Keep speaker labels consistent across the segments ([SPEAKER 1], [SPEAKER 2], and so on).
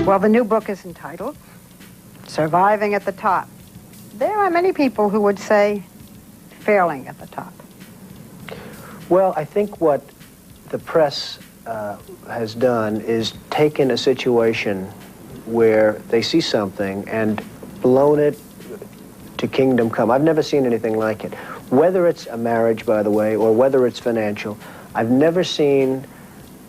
[SPEAKER 1] Well, the new book is entitled Surviving at the Top. There are many people who would say failing at the top.
[SPEAKER 2] Well, I think what the press has done is taken a situation where they see something and blown it to kingdom come. I've never seen anything like it. Whether it's a marriage, by the way, or whether it's financial, I've never seen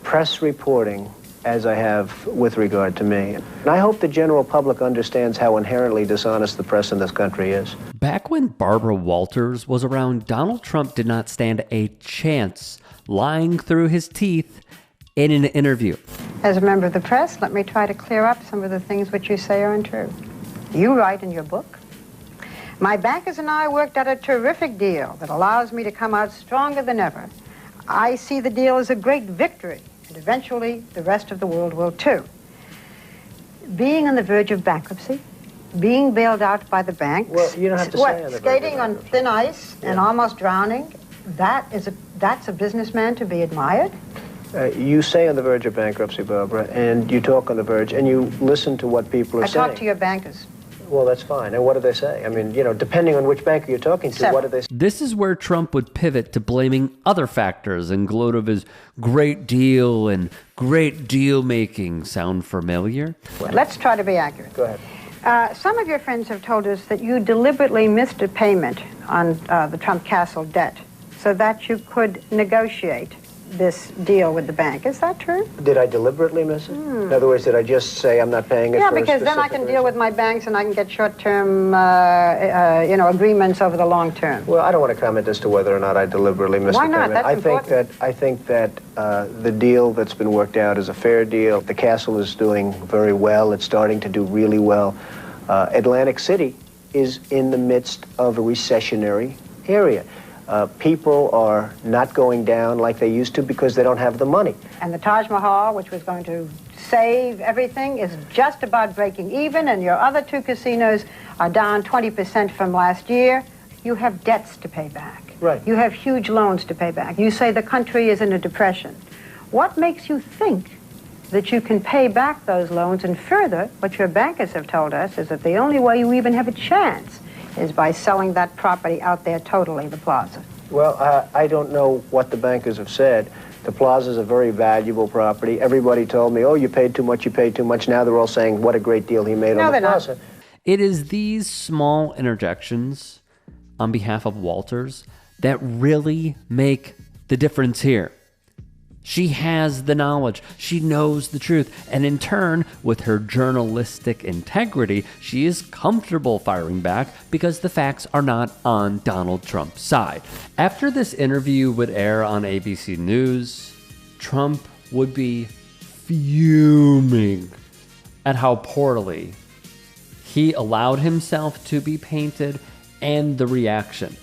[SPEAKER 2] press reporting as I have with regard to me. And I hope the general public understands how inherently dishonest the press in this country is.
[SPEAKER 3] Back when Barbara Walters was around, Donald Trump did not stand a chance lying through his teeth in an interview.
[SPEAKER 1] As a member of the press, let me try to clear up some of the things which you say are untrue. You write in your book, "My bankers and I worked out a terrific deal that allows me to come out stronger than ever. I see the deal as a great victory, and eventually the rest of the world will too." Being on the verge of bankruptcy, being bailed out by the banks,
[SPEAKER 2] Well, you don't have to say on the
[SPEAKER 1] skating
[SPEAKER 2] verge of
[SPEAKER 1] on thin ice and almost drowning, that's a businessman to be admired?
[SPEAKER 2] You say on the verge of bankruptcy, Barbara, and you talk on the verge, and you listen to what people are saying.
[SPEAKER 1] I talk to your bankers.
[SPEAKER 2] Well, that's fine. And what do they say? I mean, you know, depending on which banker you're talking to, what do they say?
[SPEAKER 3] This is where Trump would pivot to blaming other factors and gloat of his great deal and great deal making. Sound familiar?
[SPEAKER 1] Well, let's try to be accurate.
[SPEAKER 2] Go ahead.
[SPEAKER 1] Some of your friends have told us that you deliberately missed a payment on the Trump Castle debt so that you could negotiate this deal with the bank. Is that true?
[SPEAKER 2] Did I deliberately miss it? In other words, did I just say I'm not paying it?
[SPEAKER 1] Yeah,
[SPEAKER 2] for
[SPEAKER 1] because
[SPEAKER 2] a
[SPEAKER 1] then I
[SPEAKER 2] specific
[SPEAKER 1] can deal
[SPEAKER 2] reason?
[SPEAKER 1] with my banks and I can get short-term, agreements over the long term.
[SPEAKER 2] Well, I don't want to comment as to whether or not I deliberately missed
[SPEAKER 1] Why
[SPEAKER 2] the
[SPEAKER 1] not?
[SPEAKER 2] payment.
[SPEAKER 1] That's
[SPEAKER 2] I think that the deal that's been worked out is a fair deal. The castle is doing very well. It's starting to do really well. Atlantic City is in the midst of a recessionary area. People are not going down like they used to because they don't have the money.
[SPEAKER 1] And the Taj Mahal, which was going to save everything, is just about breaking even, and your other two casinos are down 20% from last year. You have debts to pay back.
[SPEAKER 2] Right.
[SPEAKER 1] You have huge loans to pay back. You say the country is in a depression. What makes you think that you can pay back those loans? And further, what your bankers have told us is that the only way you even have a chance is by selling that property out there totally, the plaza.
[SPEAKER 2] Well, I don't know what the bankers have said. The plaza is a very valuable property. Everybody told me, oh, you paid too much, you paid too much. Now they're all saying what a great deal he made on the plaza.
[SPEAKER 1] Not.
[SPEAKER 3] It is these small interjections on behalf of Walters that really make the difference here. She has the knowledge. She knows the truth. And in turn, with her journalistic integrity, she is comfortable firing back because the facts are not on Donald Trump's side. After this interview would air on ABC News, Trump would be fuming at how poorly he allowed himself to be painted and the reaction.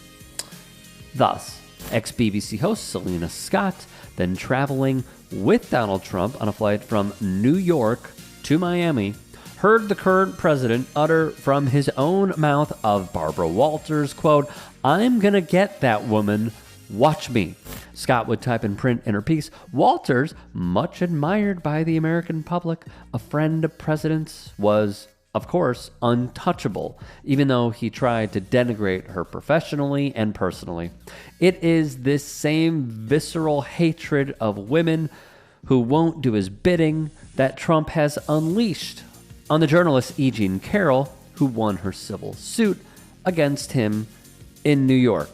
[SPEAKER 3] Thus, ex-BBC host Selena Scott then traveling with Donald Trump on a flight from New York to Miami, heard the current president utter from his own mouth of Barbara Walters, quote, "I'm gonna get that woman, watch me." Scott would type in print in her piece, Walters, much admired by the American public, a friend of presidents, was, of course, untouchable, even though he tried to denigrate her professionally and personally. It is this same visceral hatred of women who won't do his bidding that Trump has unleashed on the journalist E. Jean Carroll, who won her civil suit against him in New York.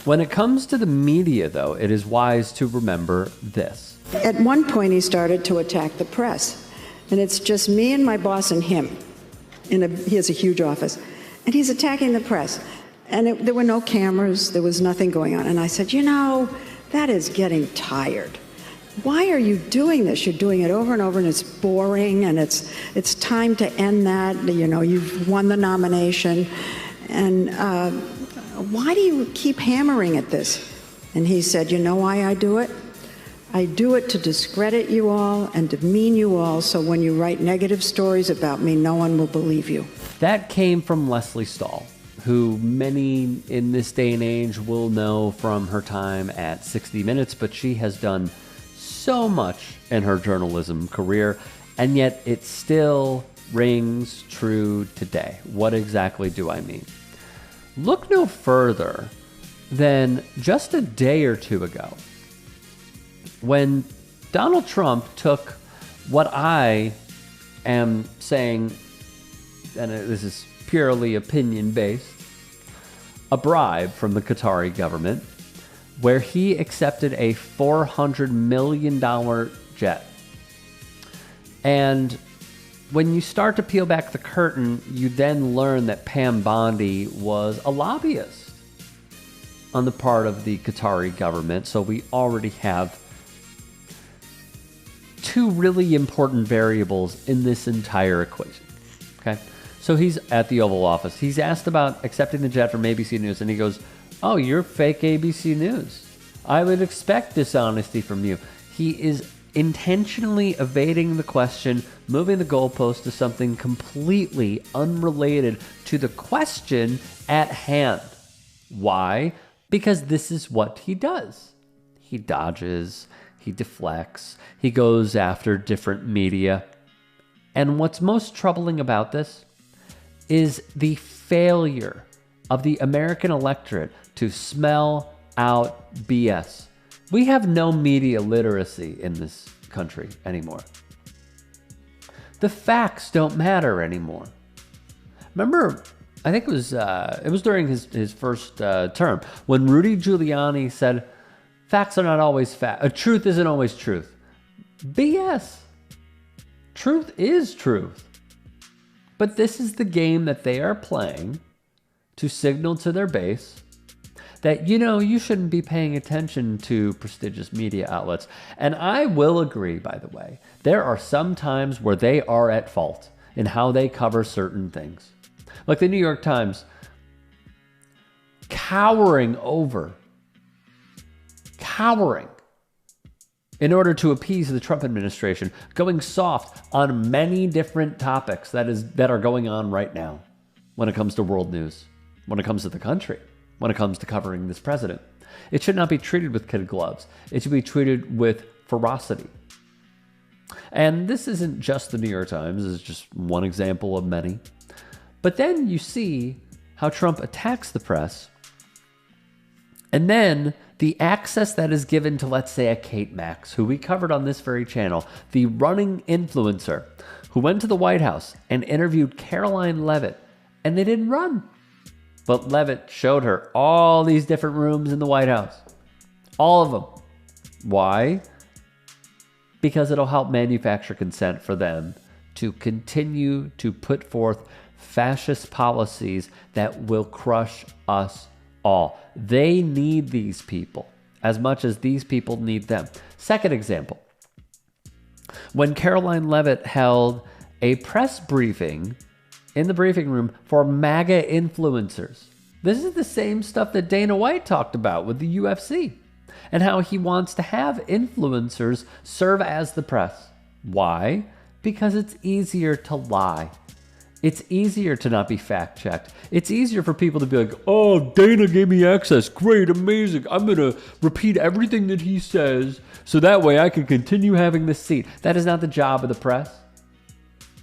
[SPEAKER 3] When it comes to the media, though, it is wise to remember this.
[SPEAKER 4] At one point, he started to attack the press, and it's just me and my boss and him. He has a huge office, and he's attacking the press. And there were no cameras, there was nothing going on. And I said, that is getting tired. Why are you doing this? You're doing it over and over, and it's boring, and it's time to end that. You've won the nomination. And why do you keep hammering at this? And he said, you know why I do it? I do it to discredit you all and demean you all, so when you write negative stories about me, no one will believe you.
[SPEAKER 3] That came from Lesley Stahl, who many in this day and age will know from her time at 60 Minutes, but she has done so much in her journalism career and yet it still rings true today. What exactly do I mean? Look no further than just a day or two ago when Donald Trump took what I am saying, and this is purely opinion-based, a bribe from the Qatari government, where he accepted a $400 million jet. And when you start to peel back the curtain, you then learn that Pam Bondi was a lobbyist on the part of the Qatari government. So we already have two really important variables in this entire equation. Okay? So he's at the Oval Office. He's asked about accepting the jet from ABC News, and he goes, "Oh, you're fake ABC News. I would expect dishonesty from you." He is intentionally evading the question, moving the goalpost to something completely unrelated to the question at hand. Why? Because this is what he does. He dodges, he deflects, he goes after different media. And what's most troubling about this is the failure of the American electorate to smell out BS. We have no media literacy in this country anymore. The facts don't matter anymore. Remember, I think it was during his first term when Rudy Giuliani said, "Facts are not always fact. Truth isn't always truth." BS. Truth is truth. But this is the game that they are playing to signal to their base that, you shouldn't be paying attention to prestigious media outlets. And I will agree, by the way, there are some times where they are at fault in how they cover certain things. Like the New York Times cowering in order to appease the Trump administration, going soft on many different topics that are going on right now when it comes to world news, when it comes to the country, when it comes to covering this president. It should not be treated with kid gloves. It should be treated with ferocity. And this isn't just the New York Times. This is just one example of many. But then you see how Trump attacks the press, and then the access that is given to, let's say, a Kate Max, who we covered on this very channel, the running influencer who went to the White House and interviewed Caroline Leavitt, and they didn't run. But Leavitt showed her all these different rooms in the White House. All of them. Why? Because it'll help manufacture consent for them to continue to put forth fascist policies that will crush us all. They need these people as much as these people need them. Second example, when Caroline Leavitt held a press briefing in the briefing room for MAGA influencers. This is the same stuff that Dana White talked about with the UFC and how he wants to have influencers serve as the press. Why? Because it's easier to lie. It's easier to not be fact-checked. It's easier for people to be like, "Oh, Dana gave me access. Great, amazing. I'm going to repeat everything that he says so that way I can continue having this seat." That is not the job of the press.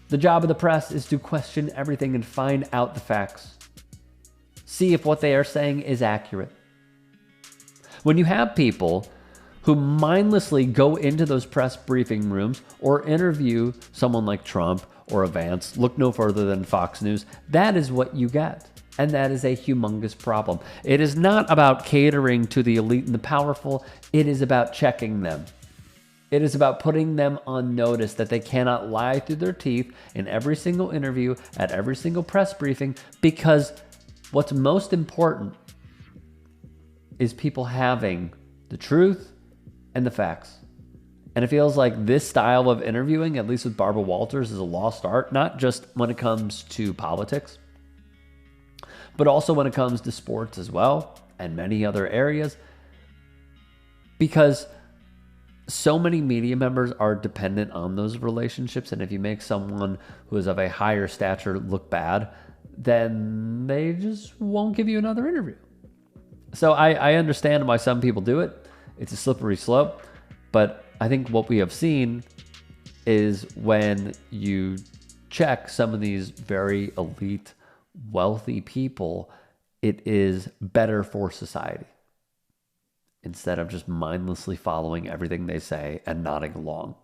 [SPEAKER 3] The job of the press is to question everything and find out the facts. See if what they are saying is accurate. When you have people who mindlessly go into those press briefing rooms or interview someone like Trump or a Vance, look no further than Fox News, that is what you get. And that is a humongous problem. It is not about catering to the elite and the powerful. It is about checking them. It is about putting them on notice that they cannot lie through their teeth in every single interview, at every single press briefing, because what's most important is people having the truth and the facts. And it feels like this style of interviewing, at least with Barbara Walters, is a lost art, not just when it comes to politics, but also when it comes to sports as well, and many other areas, because so many media members are dependent on those relationships, and if you make someone who is of a higher stature look bad, then they just won't give you another interview. So I understand why some people do it. It's a slippery slope, but I think what we have seen is when you check some of these very elite, wealthy people, it is better for society instead of just mindlessly following everything they say and nodding along.